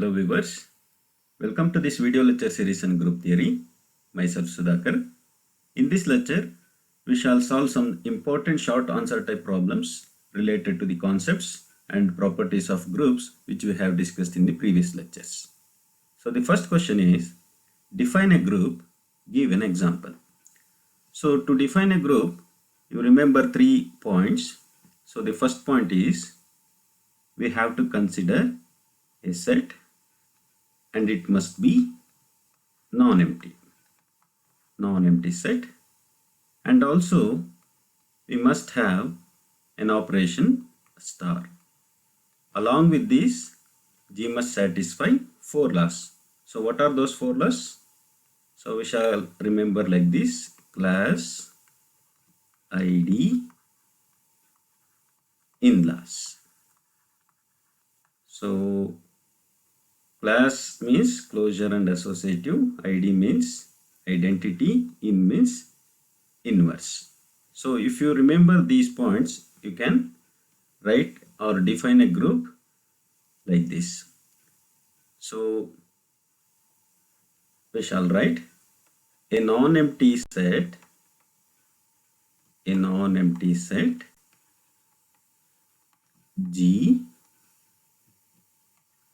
Hello viewers, welcome to this video lecture series on group theory. Myself Sudhakar. In this lecture, we shall solve some important short answer type problems related to the concepts and properties of groups which we have discussed in the previous lectures. So the first question is, define a group, give an example. So to define a group, you remember 3 points. So the first point is, we have to consider a set and it must be non-empty set, and also we must have an operation star. Along with this, G must satisfy 4 laws. So what are those 4 laws? So we shall remember like this: class, ID, in-laws. So class means closure and associative, ID means identity, in means inverse. So if you remember these points, you can write or define a group like this. So we shall write a non-empty set, G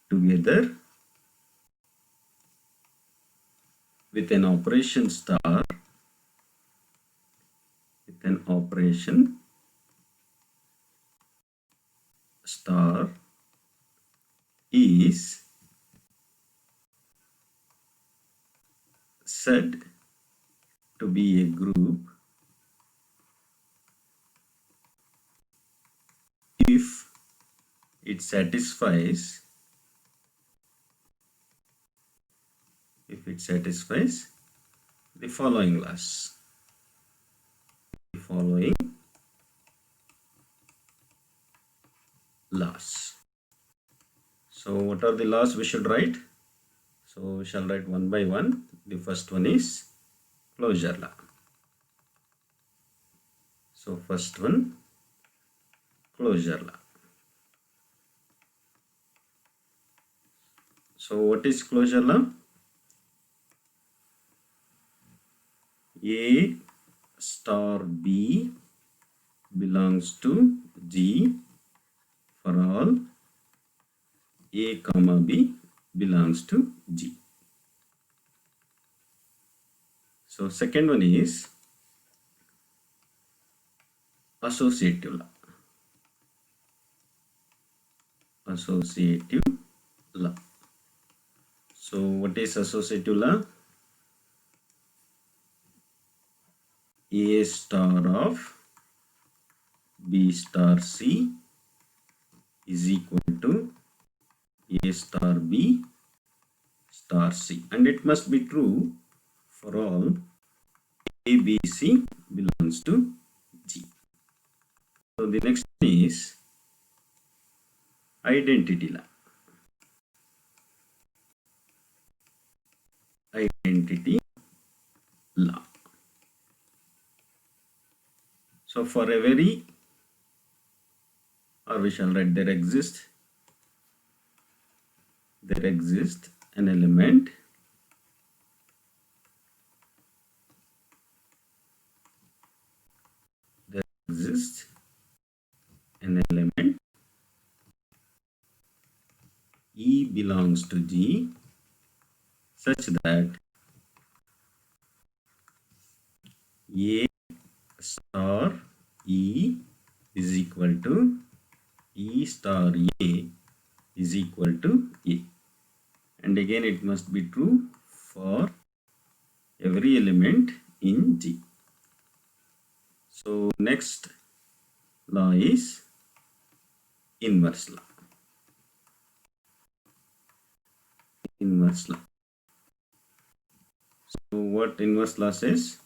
together with an operation star, is said to be a group if it satisfies the following laws. So what are the laws we should write? So we shall write one by one. The first one is closure law. So first one, closure law. So what is closure law? A star B belongs to G for all A comma B belongs to G. So second one is associative law. So what is associative law? A star of B star C is equal to A star B star C, and it must be true for all A, B, C belongs to G. So the next is identity law. So for every, or we shall write, there exists an element E belongs to G such that A star E is equal to E star A is equal to A. And again it must be true for every element in G. So next law is inverse law. So what inverse law says?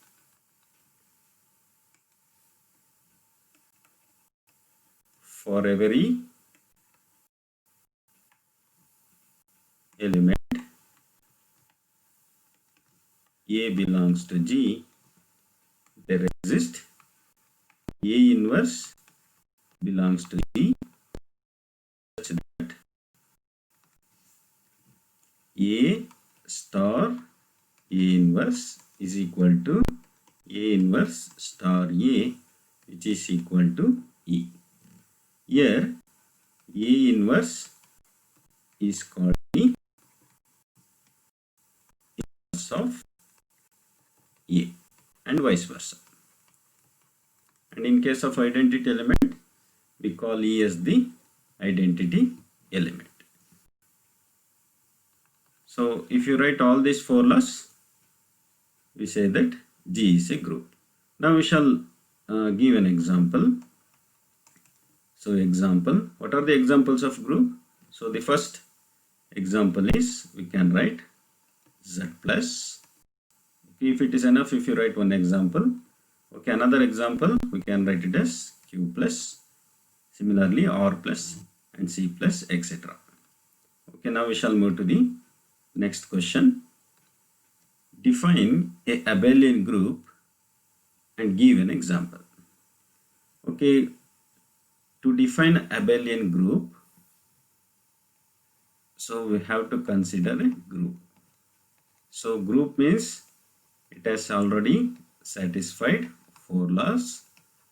For every element A belongs to G, there exists A inverse belongs to G such that A star A inverse is equal to A inverse star A, which is equal to E. Here A inverse is called the inverse of A and vice versa. And in case of identity element, we call E as the identity element. So if you write all these four laws, we say that G is a group. Now we shall give an example. So example, what are the examples of group? So the first example is, we can write Z plus. If it is enough, if you write one example. Okay, another example, we can write it as Q plus, similarly R plus and C plus, etc. Okay, now we shall move to the next question. Define a Abelian group and give an example. Okay, to define Abelian group, so we have to consider a group. So group means it has already satisfied four laws.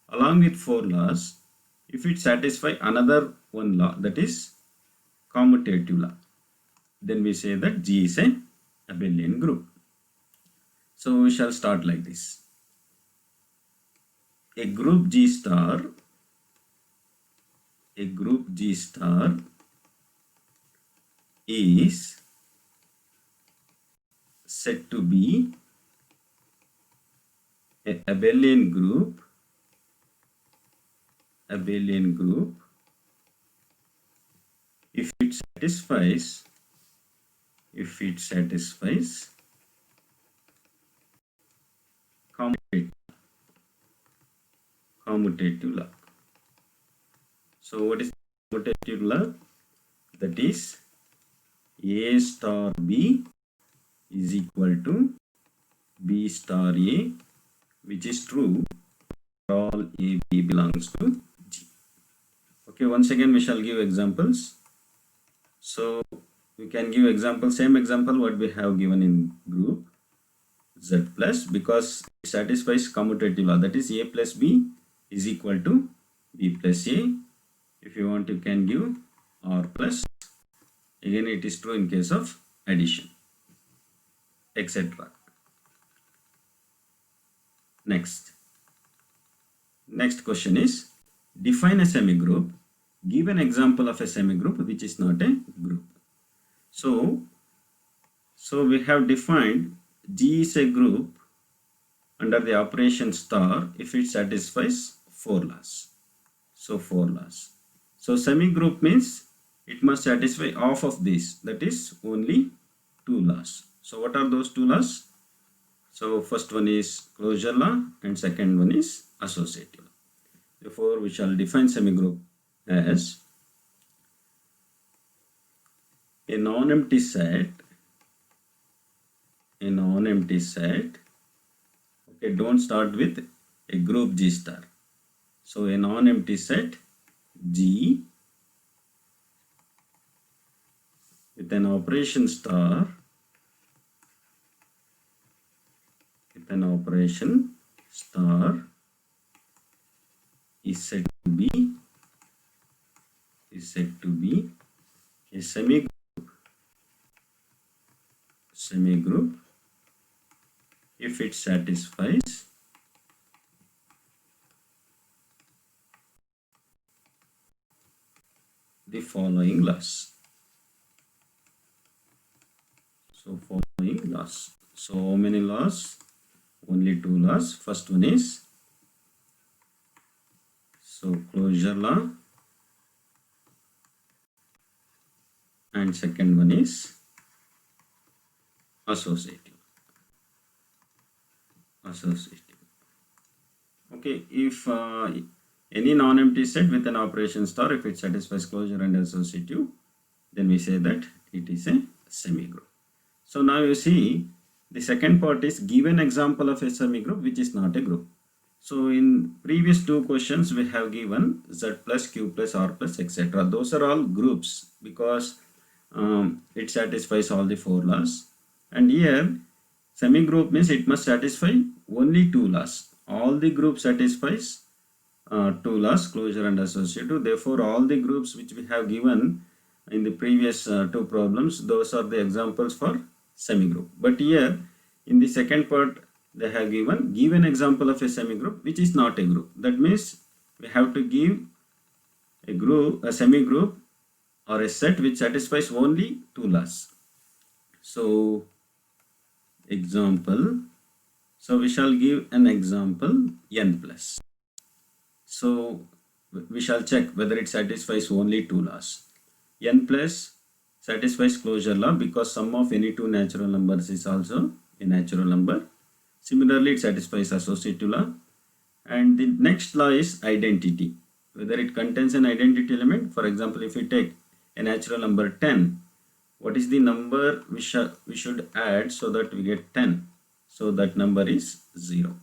Along with four laws, if it satisfies another one law, that is commutative law, then we say that G is a Abelian group. So we shall start like this. A group G star is said to be a Abelian group if it satisfies commutative law. So what is commutative law? That is A star B is equal to B star A, which is true for all A, B belongs to G. Okay, once again we shall give examples. So we can give example, same example what we have given in group Z plus, because it satisfies commutative law, that is A plus B is equal to B plus A. If you want, you can give R plus. Again, it is true in case of addition, etc. Next question is, define a semigroup. Give an example of a semigroup which is not a group. So we have defined G is a group under the operation star if it satisfies four laws. So four laws. So semigroup means it must satisfy half of these, that is only two laws. So what are those two laws? So first one is closure law and second one is associative law. Therefore we shall define semigroup as a non-empty set. Okay, don't start with a group G star. So a non-empty set G with an operation star is said to be a semigroup if it satisfies the following laws. So following laws. So how many laws? Only two laws. First one is closure law and second one is associative. Okay, if any non-empty set with an operation star, if it satisfies closure and associative, then we say that it is a semigroup. So now you see, the second part is give an example of a semigroup which is not a group. So in previous two questions we have given Z plus, Q plus, R plus, etc. Those are all groups because it satisfies all the four laws. And here semi-group means it must satisfy only two laws. All the group satisfies two laws, closure and associative. Therefore, all the groups which we have given in the previous two problems, those are the examples for semi-group. But here in the second part, they have give an example of a semi-group which is not a group. That means we have to give a group, a semi-group or a set which satisfies only two laws. So example, so we shall give an example n plus. So we shall check whether it satisfies only two laws. N plus satisfies closure law because sum of any two natural numbers is also a natural number. Similarly, it satisfies associative law. And the next law is identity. Whether it contains an identity element. For example, if we take a natural number 10, what is the number we should add so that we get 10? So that number is 0.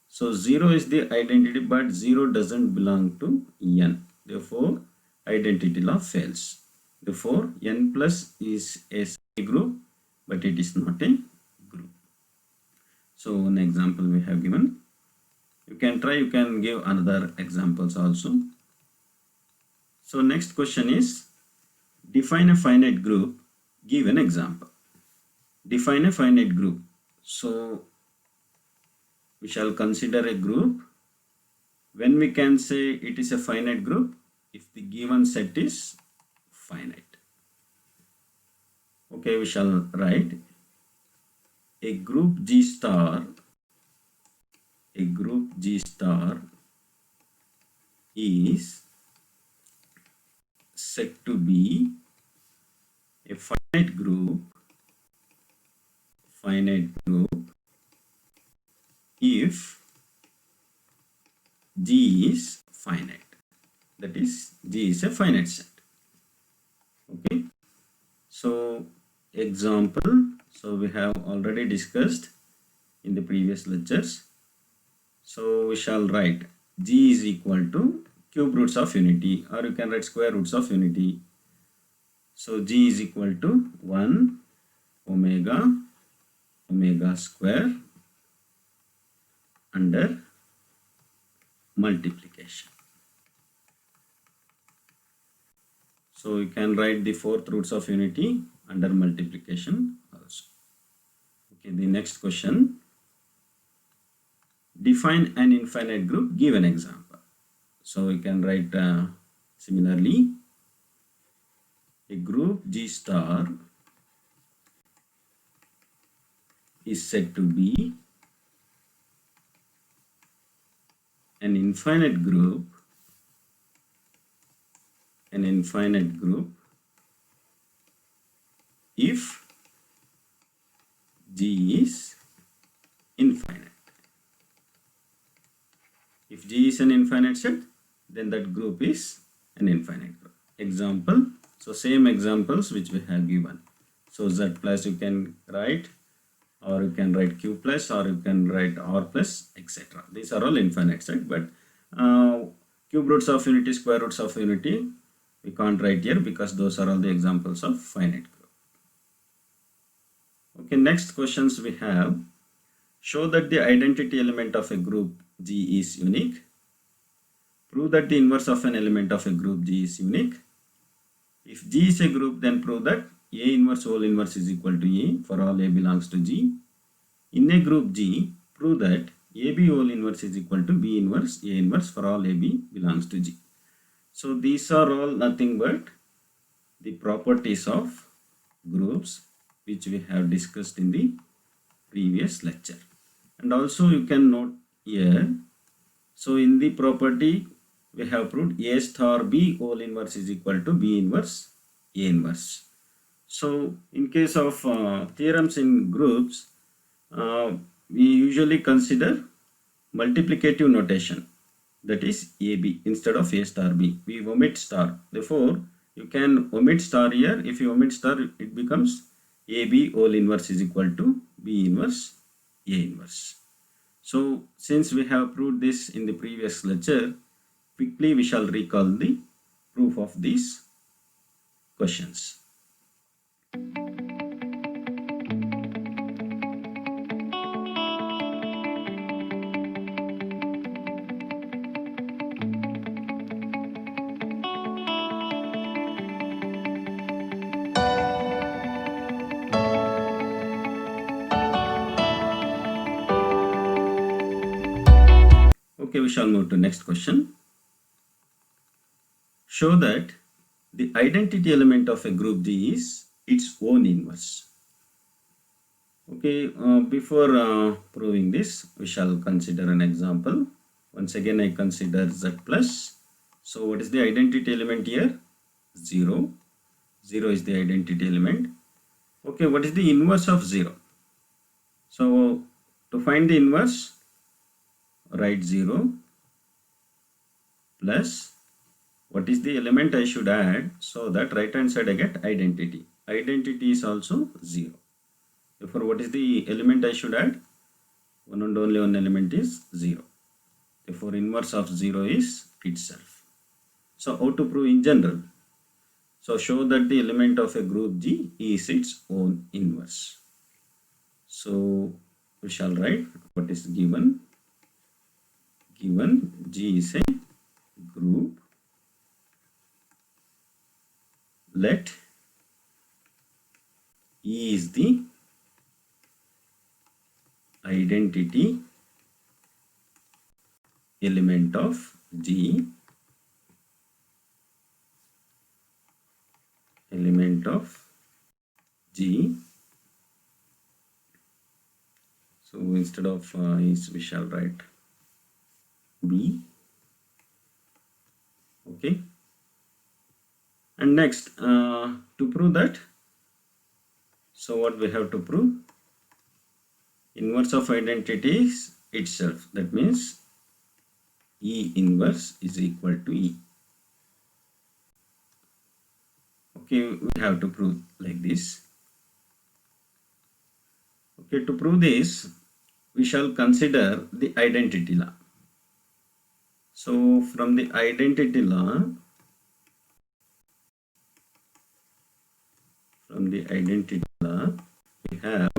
So 0 is the identity, but 0 doesn't belong to n. Therefore, identity law fails. Therefore, n plus is a group, but it is not a group. So one example we have given. You can try, you can give another examples also. So next question is, define a finite group, give an example. Define a finite group. So we shall consider a group when we can say it is a finite group if the given set is finite. Okay, we shall write a group G star is said to be a finite group if G is finite. That is, G is a finite set. Okay. So example, so we have already discussed in the previous lectures. So we shall write G is equal to cube roots of unity, or you can write square roots of unity. So G is equal to 1 omega square under multiplication. So you can write the fourth roots of unity under multiplication also. Okay, the next question. Define an infinite group, give an example. So we can write similarly, a group G star is said to be an infinite group if G is infinite. If G is an infinite set, then that group is an infinite group. Example, so same examples which we have given. So Z plus you can write, or you can write Q plus, or you can write R plus, etc. These are all infinite set, but cube roots of unity, square roots of unity, we can't write here because those are all the examples of finite group. Okay, next questions we have. Show that the identity element of a group G is unique. Prove that the inverse of an element of a group G is unique. If G is a group, then prove that A inverse whole inverse is equal to A for all A belongs to G. In a group G, prove that AB whole inverse is equal to B inverse A inverse for all AB belongs to G. So these are all nothing but the properties of groups which we have discussed in the previous lecture. And also you can note here, so in the property we have proved A star B whole inverse is equal to B inverse A inverse. So in case of theorems in groups, we usually consider multiplicative notation, that is AB instead of A star B. We omit star. Therefore, you can omit star here. If you omit star, it becomes AB whole inverse is equal to B inverse A inverse. So since we have proved this in the previous lecture, quickly we shall recall the proof of these questions. Okay, we shall move to next question. Show that the identity element of a group G is its own inverse. Okay, before proving this, we shall consider an example. Once again, I consider Z plus. So what is the identity element here? 0. 0 is the identity element. Okay, what is the inverse of 0? So to find the inverse, write 0 plus what is the element I should add, so that right hand side I get identity. Identity is also 0. Therefore, what is the element I should add? One and only one element is 0. Therefore, inverse of 0 is itself. So how to prove in general? So show that the element of a group G is its own inverse. So we shall write what is given. Given G is a group, let E is the identity element of G, element of G. So instead of is, we shall write B. Okay. And next, to prove that, so what we have to prove? Inverse of identity is itself. That means E inverse is equal to E. Okay, we have to prove like this. Okay, to prove this, we shall consider the identity law. So from the identity law, we have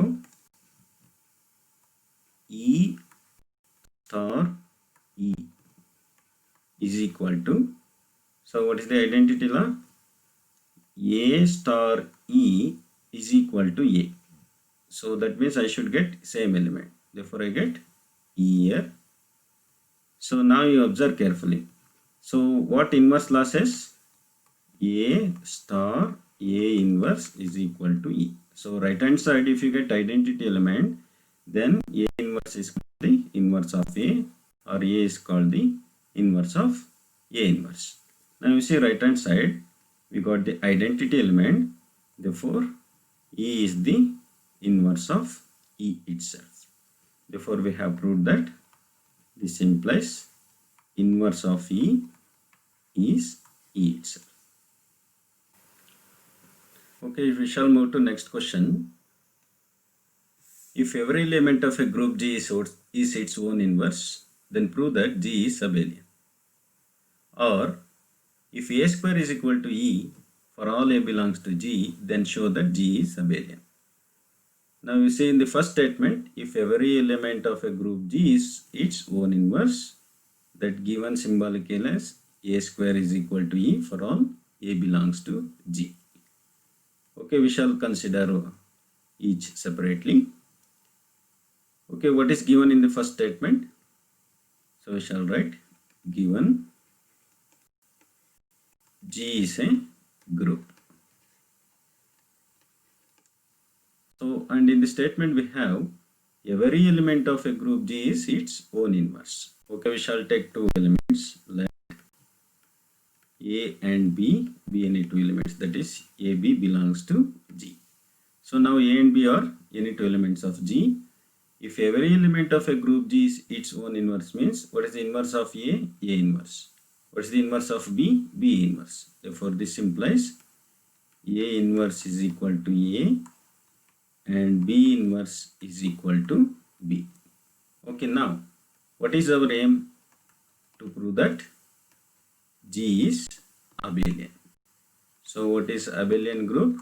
E star E is equal to, so what is the identity law? A star E is equal to A. So that means I should get same element. Therefore I get E here. So now you observe carefully. So what inverse law says? A star A inverse is equal to E. So right hand side, if you get identity element, then A inverse is called the inverse of A, or A is called the inverse of A inverse. Now you see right hand side, we got the identity element. Therefore E is the inverse of E itself. Therefore we have proved that this implies inverse of E is E itself. Okay, we shall move to next question. If every element of a group G is its own inverse, then prove that G is abelian. Or if A square is equal to E for all A belongs to G, then show that G is abelian. Now you see in the first statement, if every element of a group G is its own inverse, that given symbolically as A square is equal to E for all A belongs to G. Okay, we shall consider each separately. Okay, what is given in the first statement? So we shall write given G is a group. So, and in the statement we have every element of a group G is its own inverse. Okay, we shall take two elements, like A and B be any two elements, that is AB belongs to G. So now A and B are any two elements of G. If every element of a group G is its own inverse, means what is the inverse of A? A inverse. What is the inverse of B? B inverse. Therefore this implies A inverse is equal to A and B inverse is equal to B. Okay, now what is our aim? To prove that G is abelian. So what is abelian group?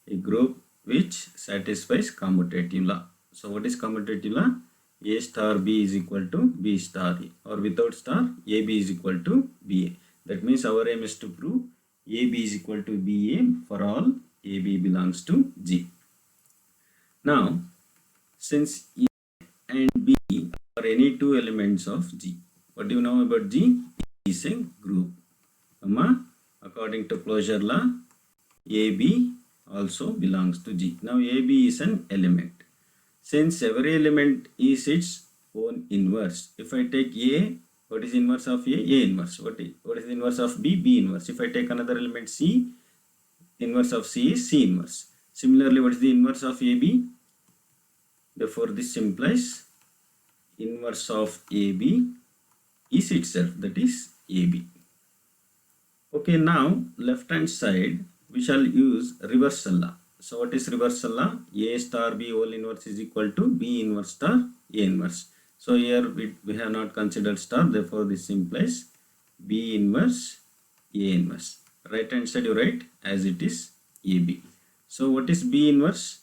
A group which satisfies commutative law. So what is commutative law? A star B is equal to B star A, or without star AB is equal to BA. That means our aim is to prove AB is equal to BA for all AB belongs to G. Now since A and B are any two elements of G, What do you know about G? G is a group. According to closure law, AB also belongs to G. Now AB is an element. Since every element is its own inverse, if I take A, what is inverse of A? A inverse. What is the inverse of B? B inverse. If I take another element C, inverse of C is C inverse. Similarly, what is the inverse of AB? Therefore, this implies inverse of AB is itself, that is AB. Okay, now left hand side we shall use reversal law. So what is reversal law? A star B whole inverse is equal to B inverse star A inverse. So here we have not considered star, therefore this implies B inverse A inverse. Right hand side you write as it is AB. So what is B inverse?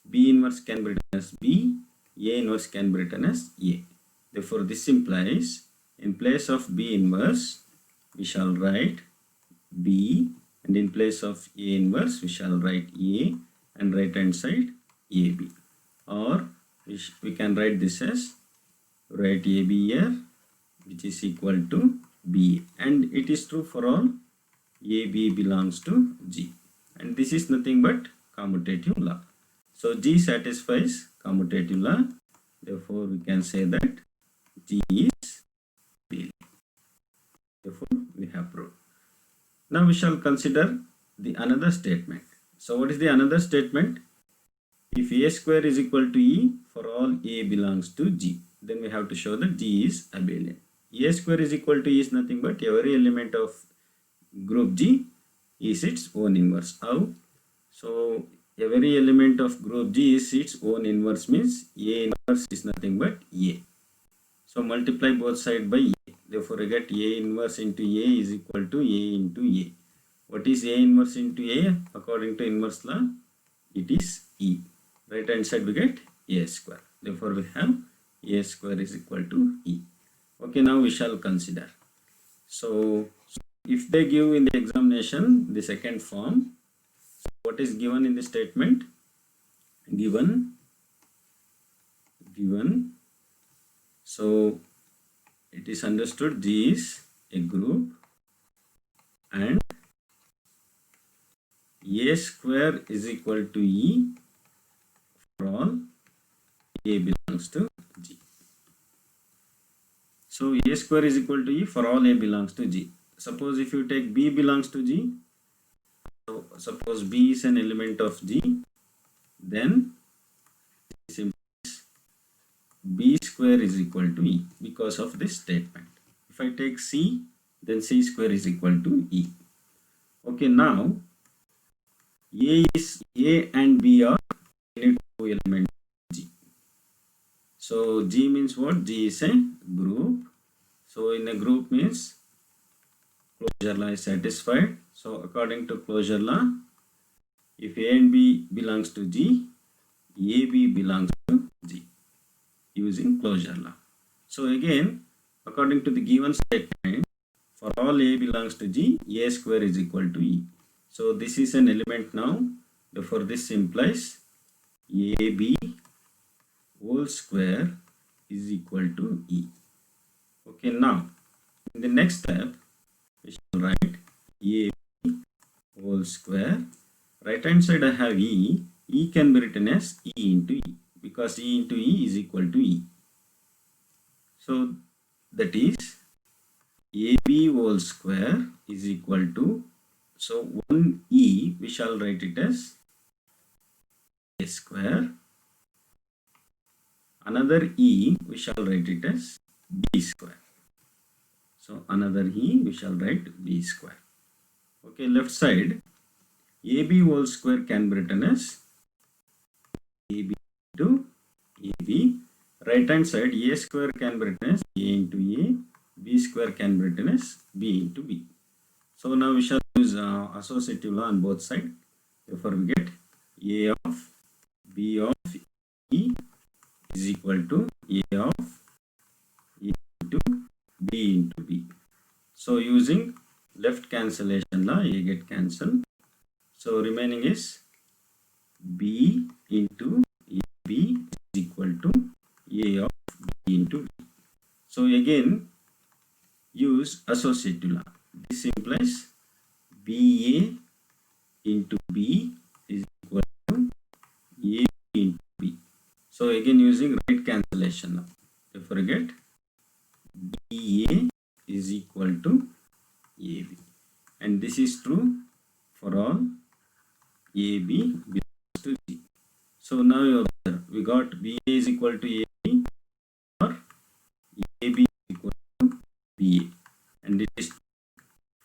B inverse can be written as B, A inverse can be written as A. Therefore this implies in place of B inverse we shall write B, and in place of A inverse we shall write A, and right hand side AB. Or we can write this as, write AB here, which is equal to B, and it is true for all AB belongs to G, and this is nothing but commutative law. So G satisfies commutative law, therefore we can say that G is Abelian. Therefore we have proved. Now we shall consider the another statement. So what is the another statement? If A square is equal to E for all A belongs to G, then we have to show that G is abelian. A square is equal to E is nothing but every element of group G is its own inverse. How? So every element of group G is its own inverse means A inverse is nothing but A. So multiply both sides by A. Therefore I get A inverse into A is equal to A into A. What is A inverse into A? According to inverse law, it is E. Right hand side we get A square. Therefore we have A square is equal to E. Okay, now we shall consider. So if they give in the examination the second form, what is given in the statement? Given. So it is understood G is a group and A square is equal to E for all A belongs to G. So A square is equal to E for all A belongs to G. Suppose if you take B belongs to G, so suppose B is an element of G, then B square is equal to E because of this statement. If I take C, then C square is equal to E. Okay, now A and B are any two elements of G. So G means what? G is a group. So in a group means closure law is satisfied. So according to closure law, if A and B belongs to G, AB belongs to G using closure law. So again, according to the given statement, for all A belongs to G, A square is equal to E. So this is an element now. Therefore this implies AB whole square is equal to E. Okay, now in the next step we shall write AB whole square. Right hand side I have E. E can be written as E into E because E into E is equal to E. So that is AB whole square is equal to, so one E we shall write it as A square, another E we shall write it as B square. So another E we shall write B square. Okay, left side AB whole square can be written as AB into AB. Right hand side A square can be written as A into A, B square can be written as B into B. So now we shall use associative law on both sides. Therefore we get A of B of E is equal to A of E into B into B. So using left cancellation law, A get cancelled. So remaining is B into AB is equal to A of B into B. So again use associative law. This implies BA into B is equal to AB into B. So again using right cancellation now. Don't forget BA is equal to AB, and this is true for all AB belongs to G. So now we got BA is equal to AB or AB is equal to BA, and it is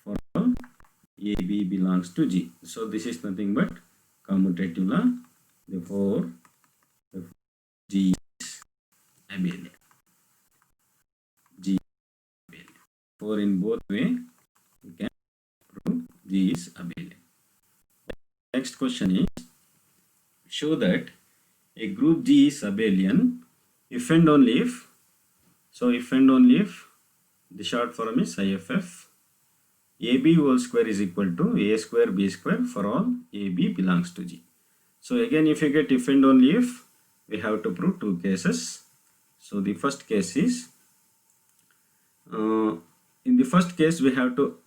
for all AB belongs to G. So this is nothing but commutative law. Therefore G is abelian. G is abelian. For in both way we can prove G is abelian. Next question is, show that a group G is abelian if and only if, so if and only if the short form is IFF, AB whole square is equal to A square B square for all AB belongs to G. So again, if you get if and only if, we have to prove two cases. So the first case is, in the first case we have to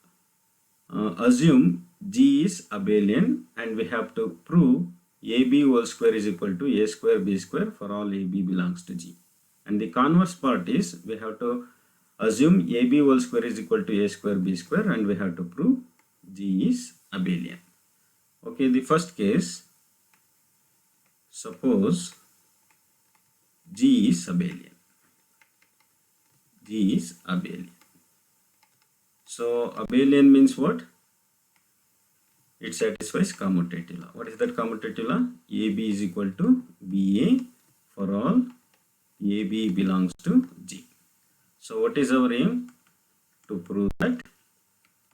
assume G is abelian, and we have to prove AB whole square is equal to A square B square for all AB belongs to G. And the converse part is, we have to assume AB whole square is equal to A square B square, and we have to prove G is abelian. Okay, the first case, suppose G is abelian. G is abelian. So abelian means what? It satisfies commutative law. What is that commutative law? AB is equal to BA for all AB belongs to G. So what is our aim? To prove that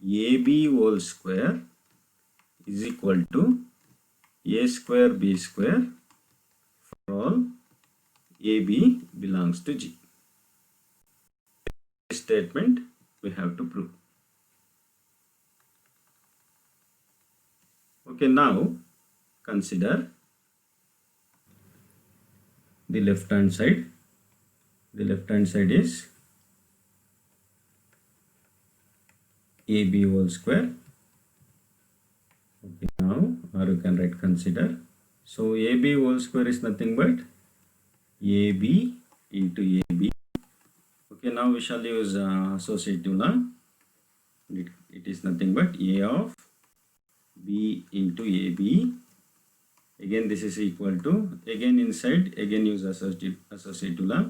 AB whole square is equal to A square B square for all AB belongs to G. This statement we have to prove. Okay, now consider the left hand side. The left hand side is AB whole square. Okay, now, or you can write consider. So AB whole square is nothing but AB into AB. Okay, now we shall use associative law. It is nothing but A of B into AB. Again this is equal to, again inside, again use associative law.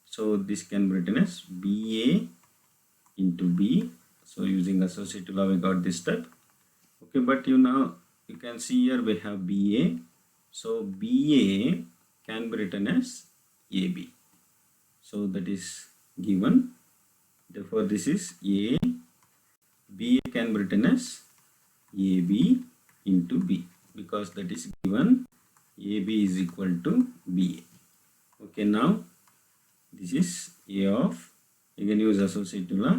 So this can be written as BA into B. So using associative law we got this step. Okay, but you can see here we have BA. So BA can be written as AB. So that is given. Therefore this is A. BA can be written as AB into B, because that is given. AB is equal to BA. Okay, now this is A of, again use associative law,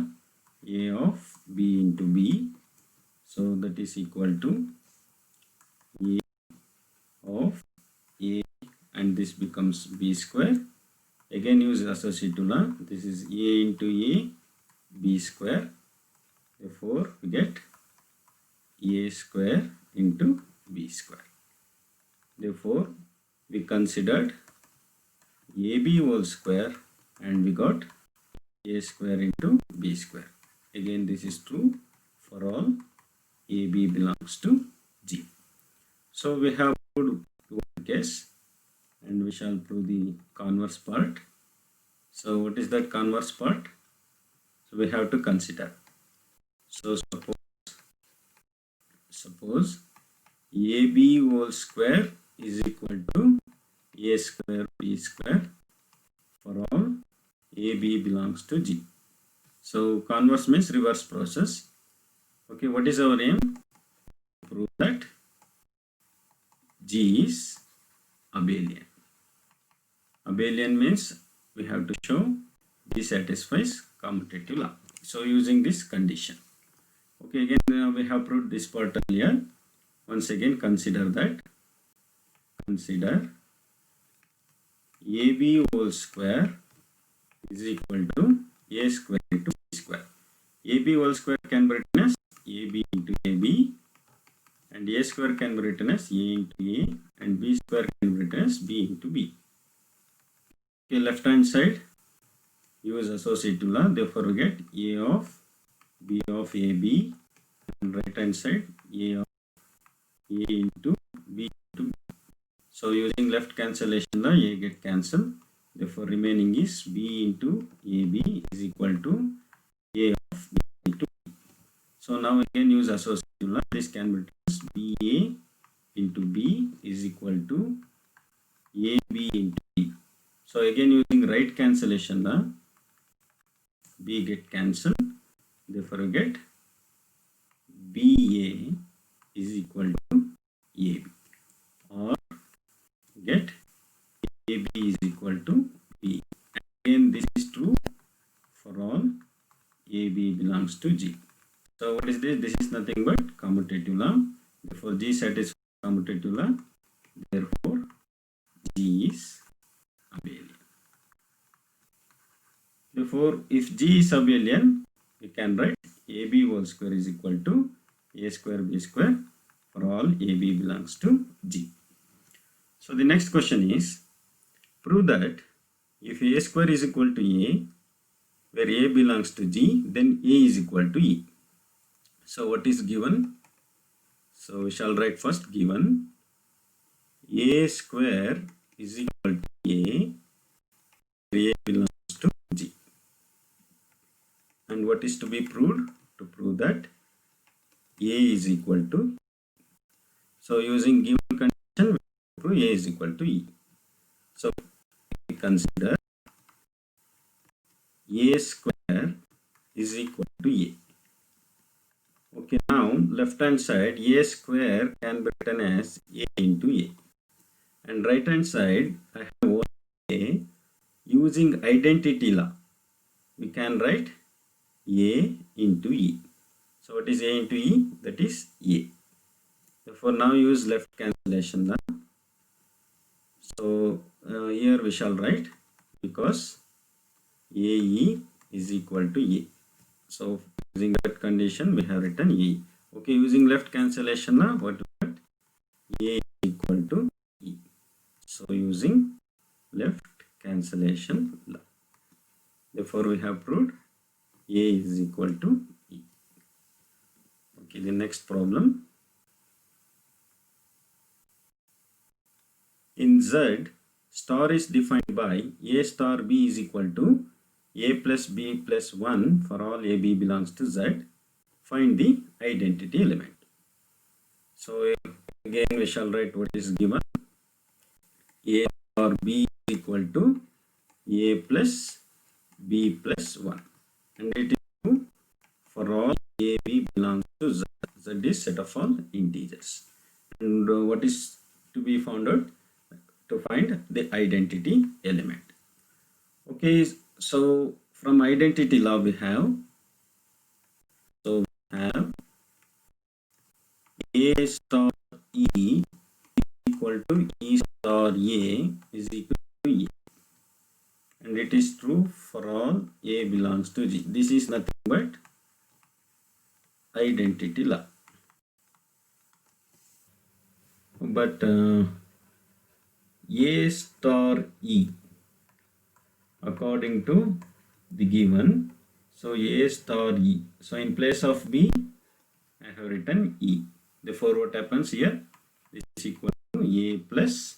A of B into B. So that is equal to A of A, and this becomes B square. Again use associative law. This is A into A, B square. Therefore we get A square into B square. Therefore we considered AB whole square and we got A square into B square. Again this is true for all AB belongs to G. So we have proved one case, and we shall prove the converse part. So what is that converse part? So we have to consider. So suppose AB whole square is equal to A square B square for all AB belongs to G. So converse means reverse process. Okay, what is our aim? Prove that G is abelian. Abelian means we have to show G satisfies commutative law. So using this condition. Okay, again we have proved this part earlier. Once again consider that. Consider AB whole square is equal to A square into B square. AB whole square can be written as AB into AB, and A square can be written as A into A, and B square can be written as B into B. Okay, left hand side use associative law, therefore we get A of B of AB, and right hand side A of A into B into B. So using left cancellation law, A get cancelled, therefore remaining is B into AB is equal to A of B into B. So now again use associative law, this can be written as BA into B is equal to AB into B. So again using right cancellation law, B get cancelled, therefore we get BA is equal to AB, or get AB is equal to B. Again this is true for all AB belongs to G. So what is this? This is nothing but commutative law. Therefore G satisfies commutative law. Therefore G is abelian. Therefore if G is abelian, we can write AB whole square is equal to A square B square for all AB belongs to G. So the next question is, prove that if A square is equal to A, where A belongs to G, then A is equal to E. So what is given? So we shall write first given A square is equal to A, where A belongs to G. And what is to be proved? To prove that A is equal to, so using given condition, we prove A is equal to E. So we consider A square is equal to A. Okay, now left hand side A square can be written as A into A, and right hand side I have only A. Using identity law, we can write A into E. So what is A into E? That is A. Therefore now use left cancellation law. So here we shall write, because AE is equal to A. So using that condition we have written A. Okay, using left cancellation law, what we got? A is equal to E. So using left cancellation law, therefore we have proved A is equal to E. Okay, the next problem. In Z, star is defined by A star B is equal to A plus B plus 1 for all AB belongs to Z. Find the identity element. So again we shall write what is given. A star B is equal to A plus B plus 1. And it is true for all AB belongs to Z. Z is set of all integers. And what is to be found out? To find the identity element. Okay, so from identity law we have, A star E equal to E star A is equal to E, and it is true for all A belongs to G. This is nothing but identity law. But A star E, according to the given, so A star E, so in place of B I have written E. Therefore what happens here? This is equal to A plus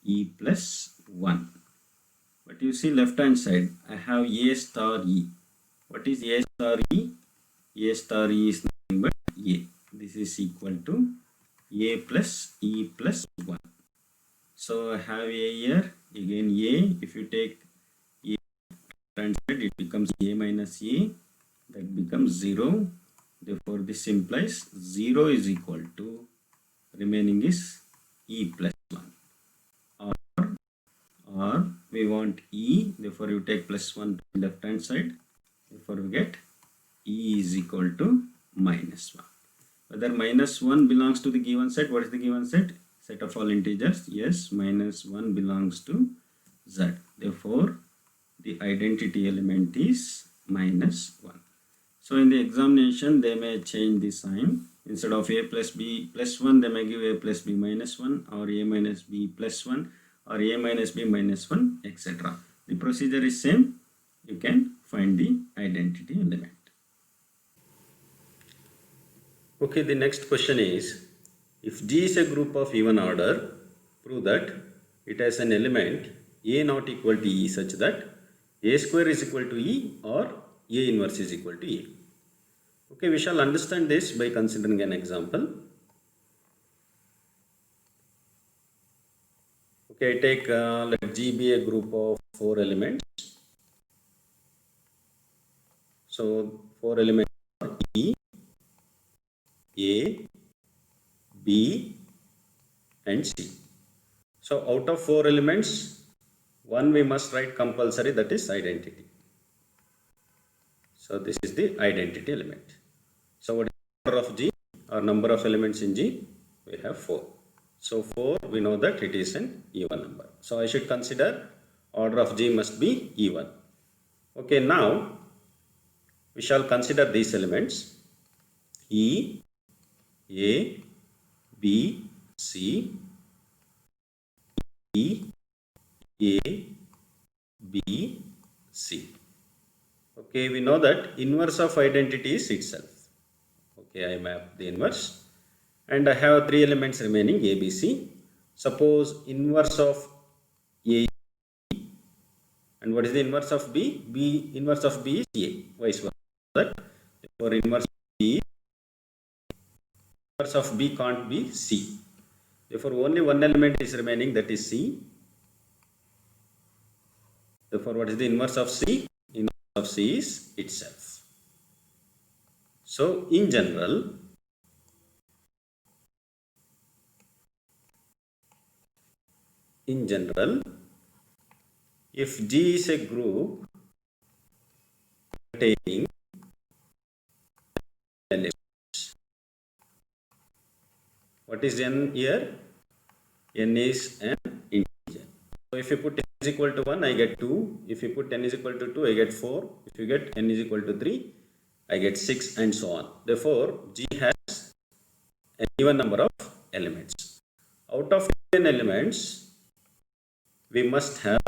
E plus 1. But you see left hand side I have A star E. What is A star E? A star E is nothing but A. This is equal to A plus E plus 1. So I have A here, again A. If you take A left hand side, it becomes A minus A, that becomes 0. Therefore this implies 0 is equal to, remaining is E plus 1. Or we want E, therefore you take plus 1 to the left hand side, therefore we get E is equal to minus 1. Whether minus 1 belongs to the given set, what is the given set? Set of all integers. Yes, minus 1 belongs to Z. Therefore the identity element is minus 1. So in the examination, they may change the sign. Instead of a plus b plus 1, they may give a plus b minus 1 or a minus b plus 1 or a minus b minus 1, etc. The procedure is same. You can find the identity element. Okay, the next question is, if G is a group of even order, prove that it has an element A not equal to E such that A square is equal to E or A inverse is equal to A. Okay, we shall understand this by considering an example. Okay, take let G be a group of 4 elements. So 4 elements are E, A, B and C. So out of 4 elements, one we must write compulsory, that is identity. So this is the identity element. So what is the order of G or number of elements in G? We have 4. So 4, we know that it is an even number. So I should consider order of G must be even. Okay, now we shall consider these elements E, A, B, C, E, A, B, C. Okay, we know that inverse of identity is itself. Okay, I map the inverse and I have 3 elements remaining A, B, C. Suppose inverse of A, and what is the inverse of B? B inverse of B is A, vice versa. Therefore, inverse of B can't be C. Therefore, only one element is remaining, that is C. Therefore, what is the inverse of C? Inverse of C is itself. So, in general, if G is a group containing elements, what is n here? N is an integer. So if you put n is equal to 1, I get 2. If you put n is equal to 2, I get 4. If you get n is equal to 3, I get 6 and so on. Therefore, G has an even number of elements. Out of n elements, we must have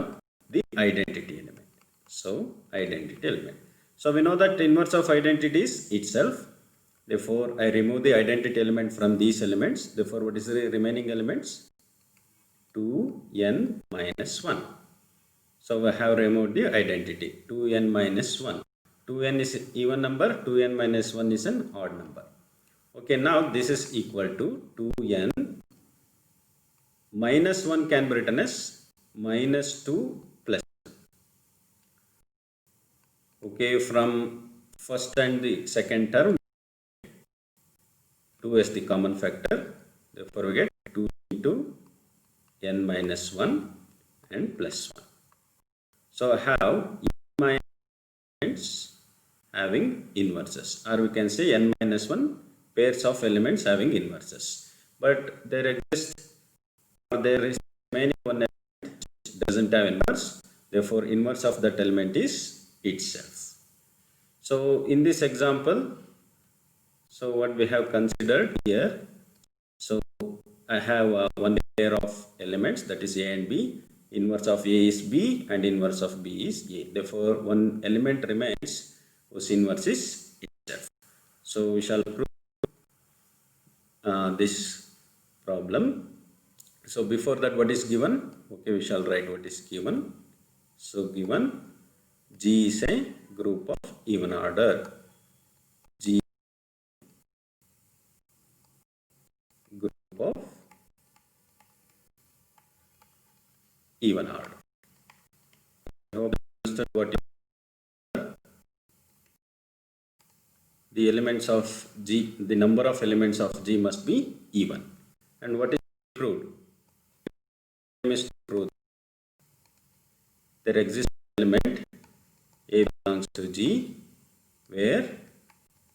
the identity element. So, identity element. So, we know that inverse of identity is itself. Therefore, I remove the identity element from these elements. Therefore, what is the remaining elements? 2n minus 1. So, we have removed the identity 2n minus 1. 2n is even number, 2n minus 1 is an odd number. Okay, now this is equal to 2n minus 1 can be written as minus 2 plus 1. Okay, from first and the second term, 2 is the common factor. Therefore, we get 2 into n minus 1 and plus 1. So, I have n minus having inverses, or we can say n minus 1 pairs of elements having inverses. But there exists, or there is remaining one element which doesn't have inverse. Therefore, inverse of that element is itself. So, in this example, so what we have considered here, so I have one pair of elements, that is A and B. Inverse of A is B and inverse of B is A. Therefore, one element remains whose inverse is itself. So, we shall prove this problem. So, before that, what is given? Okay, we shall write what is given. So, given G is a group of even order. G group of even order. I hope you understand what the elements of G, the number of elements of G must be even. And what is proved? Is to prove there exists an element A belongs to G where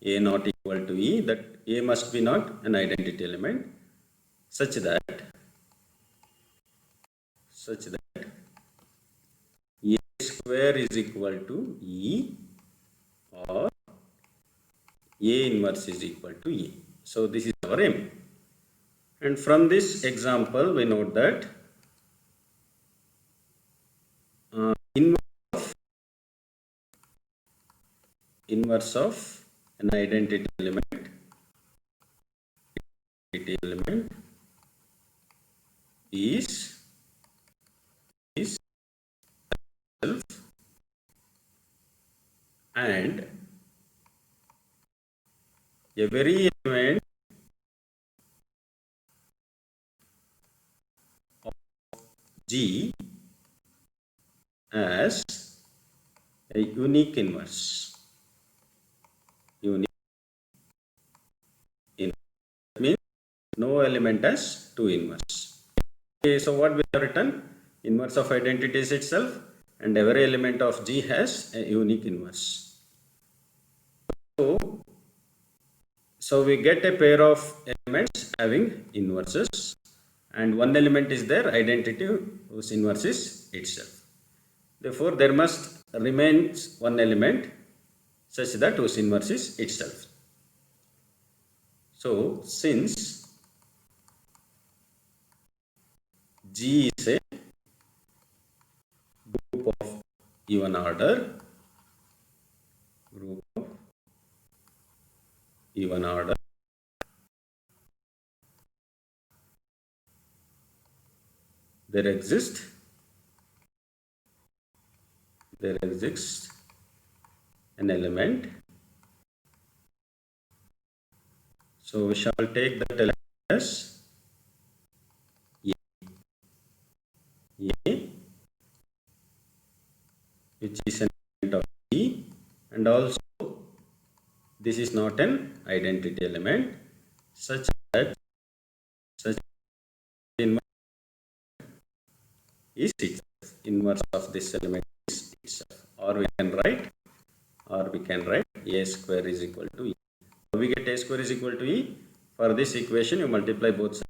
A not equal to E, that A must be not an identity element such that A square is equal to E or A inverse is equal to A. So this is our aim. And from this example, we note that inverse of an identity element is self, and every element of G has a unique inverse. Unique inverse means no element has two inverse. Okay, so what we have written? Inverse of identity is itself, and every element of G has a unique inverse. So we get a pair of elements having inverses, and one element is their identity whose inverse is itself. Therefore, there must remain one element such that whose inverse is itself. So, since G is a group of even order, there exists an element. So we shall take that element as A, which is an element of E, and also this is not an identity element, such that inverse is itself. Inverse of this element is itself. Or we can write A square is equal to E. So we get A square is equal to E. For this equation, you multiply both sides.